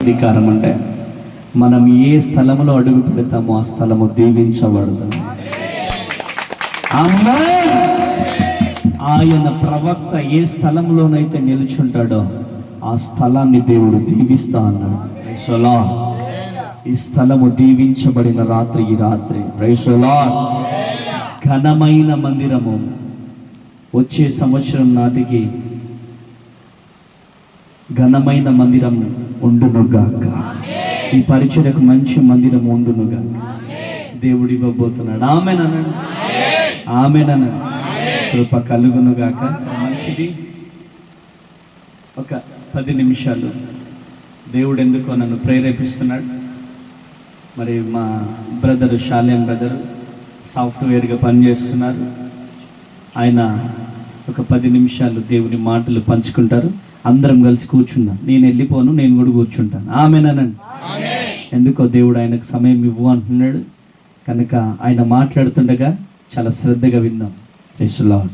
అధికారం అంటే మనం ఏ స్థలంలో అడుగు పెడతామో ఆ స్థలము దీవించబడుతుంది. ఆయన ప్రవక్త ఏ స్థలంలోనైతే నిలుచుంటాడో ఆ స్థలాన్ని దేవుడు దీవిస్తా అన్నాడు. Praise the Lord. ఈ స్థలము దీవించబడిన రాత్రి ఈ రాత్రి. Praise the Lord. ఘనమైన మందిరము వచ్చే సంవత్సరం నాటికి ఘనమైన మందిరం ఉండునుగాక. ఈ పరిచయకు మంచి మందిరం ఉండునుగాక. దేవుడు ఇవ్వబోతున్నాడు. ఆమేననండి, ఆమేననండి. కృప కలుగునుగాక. మంచిది. ఒక 10 నిమిషాలు దేవుడు ఎందుకో నన్ను ప్రేరేపిస్తున్నాడు. మరి మా బ్రదరు శాలేం బ్రదరు సాఫ్ట్వేర్గా పనిచేస్తున్నారు. ఆయన ఒక 10 నిమిషాలు దేవుని మాటలు పంచుకుంటారు. అందరం కలిసి కూర్చుందాం. నేను వెళ్ళిపోను, నేను కూడా కూర్చుంటాను. ఆమేననండి. ఎందుకో దేవుడు ఆయనకు సమయం ఇవ్వు అంటున్నాడు కనుక ఆయన మాట్లాడుతుండగా చాలా శ్రద్ధగా విందాం. Praise the lord.